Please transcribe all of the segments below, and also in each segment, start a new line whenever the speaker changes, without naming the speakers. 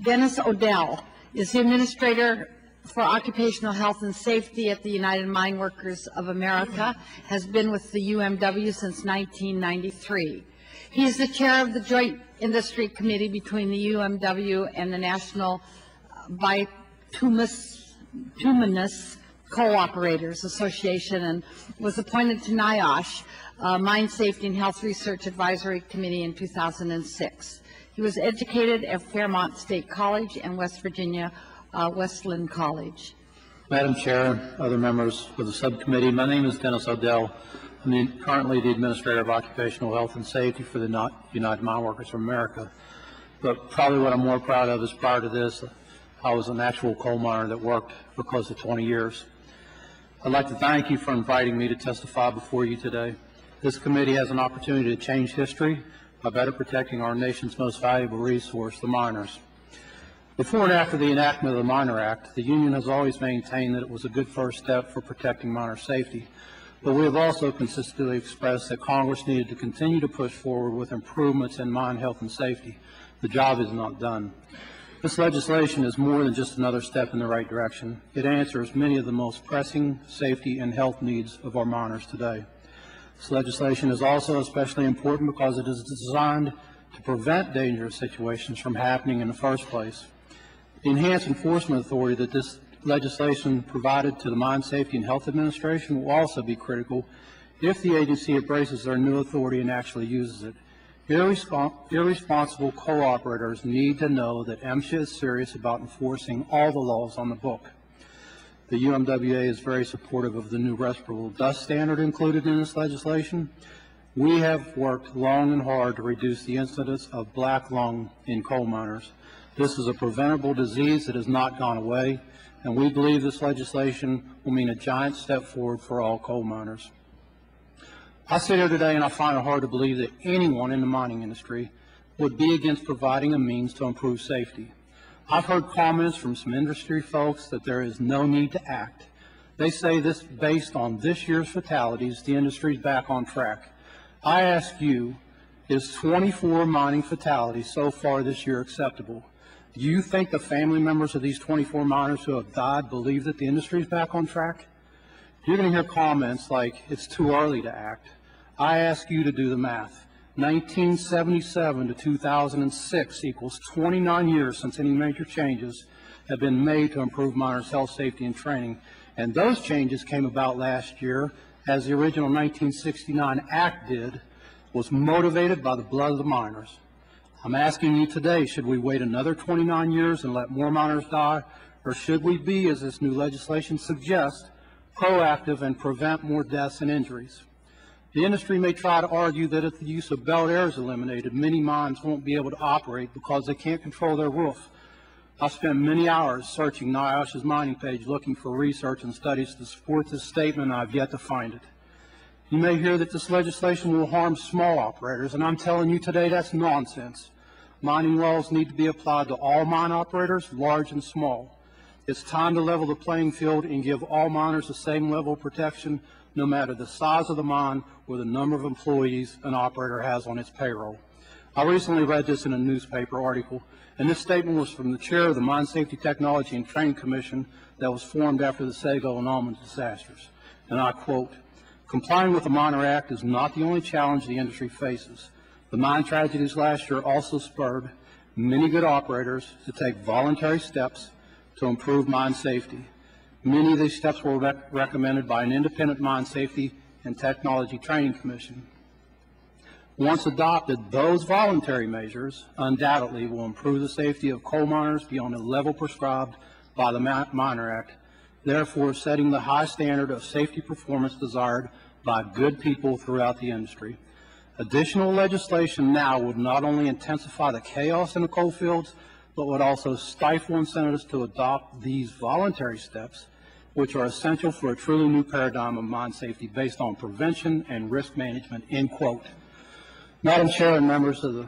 Dennis Odell is the Administrator for Occupational Health and Safety at the United Mine Workers of America, has been with the UMW since 1993. He is the chair of the Joint Industry Committee between the UMW and the National Bituminous Co-operators Association, and was appointed to NIOSH, Mine Safety and Health Research Advisory Committee, in 2006. He was educated at Fairmont State College and West Virginia Westland College.
Madam Chair, other members of the subcommittee, my name is Dennis Odell. I'm currently the Administrator of Occupational Health and Safety for the United Mine Workers of America. But probably what I'm more proud of is prior to this, I was an actual coal miner that worked for close to 20 years. I'd like to thank you for inviting me to testify before you today. This committee has an opportunity to change history by better protecting our nation's most valuable resource, the miners. Before and after the enactment of the Miner Act, the union has always maintained that it was a good first step for protecting miner safety, but we have also consistently expressed that Congress needed to continue to push forward with improvements in mine health and safety. The job is not done. This legislation is more than just another step in the right direction. It answers many of the most pressing safety and health needs of our miners today. This legislation is also especially important because it is designed to prevent dangerous situations from happening in the first place. The enhanced enforcement authority that this legislation provided to the Mine Safety and Health Administration will also be critical if the agency embraces their new authority and actually uses it. Irresponsible co-operators need to know that MSHA is serious about enforcing all the laws on the book. The UMWA is very supportive of the new respirable dust standard included in this legislation. We have worked long and hard to reduce the incidence of black lung in coal miners. This is a preventable disease that has not gone away, and we believe this legislation will mean a giant step forward for all coal miners. I sit here today and I find it hard to believe that anyone in the mining industry would be against providing a means to improve safety. I've heard comments from some industry folks that there is no need to act. They say this based on this year's fatalities, the industry is back on track. I ask you, is 24 mining fatalities so far this year acceptable? Do you think the family members of these 24 miners who have died believe that the industry is back on track? You're going to hear comments like it's too early to act. I ask you to do the math. 1977 to 2006 equals 29 years since any major changes have been made to improve miners' health, safety, and training. And those changes came about last year, as the original 1969 Act was motivated by the blood of the miners. I'm asking you today, should we wait another 29 years and let more miners die, or should we be, as this new legislation suggests, proactive and prevent more deaths and injuries? The industry may try to argue that if the use of belt air is eliminated, many mines won't be able to operate because they can't control their roof. I've spent many hours searching NIOSH's mining page looking for research and studies to support this statement, and I've yet to find it. You may hear that this legislation will harm small operators, and I'm telling you today that's nonsense. Mining laws need to be applied to all mine operators, large and small. It's time to level the playing field and give all miners the same level of protection, no matter the size of the mine or the number of employees an operator has on its payroll. I recently read this in a newspaper article, and this statement was from the chair of the Mine Safety Technology and Training Commission that was formed after the Sago and Almond disasters. And I quote, "Complying with the Miner Act is not the only challenge the industry faces. The mine tragedies last year also spurred many good operators to take voluntary steps to improve mine safety. Many of these steps were recommended by an independent Mine Safety and Technology Training Commission. Once adopted, those voluntary measures undoubtedly will improve the safety of coal miners beyond the level prescribed by the Miner Act, therefore setting the high standard of safety performance desired by good people throughout the industry. Additional legislation now would not only intensify the chaos in the coal fields, but would also stifle incentives to adopt these voluntary steps, which are essential for a truly new paradigm of mine safety based on prevention and risk management," end quote. Madam Chair and members of the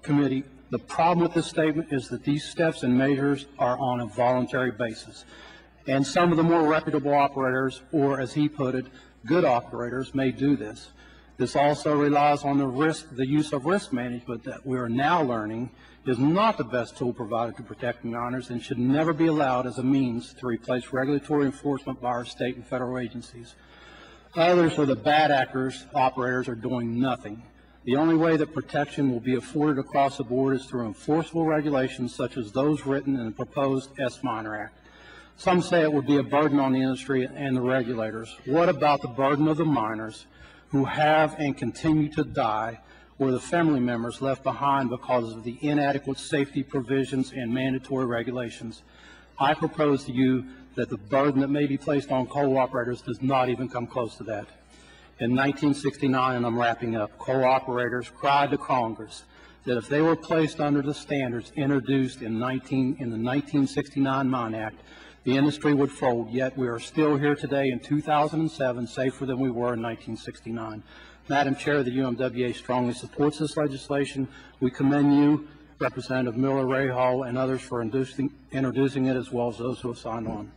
committee, the problem with this statement is that these steps and measures are on a voluntary basis. And some of the more reputable operators, or as he put it, good operators, may do this. This also relies on the use of risk management that we are now learning is not the best tool provided to protect minors and should never be allowed as a means to replace regulatory enforcement by our state and federal agencies. Others are the bad actors. Operators are doing nothing. The only way that protection will be afforded across the board is through enforceable regulations such as those written in the proposed Miner Act. Some say it would be a burden on the industry and the regulators. What about the burden of the minors who have and continue to die, or the family members left behind because of the inadequate safety provisions and mandatory regulations? I propose to you that the burden that may be placed on coal operators does not even come close to that. In 1969, and I'm wrapping up, coal operators cried to Congress that if they were placed under the standards introduced in the 1969 Miner Act, the industry would fold, yet we are still here today in 2007, safer than we were in 1969. Madam Chair, the UMWA strongly supports this legislation. We commend you, Representative Miller, Ray Hall, and others for introducing it, as well as those who have signed on.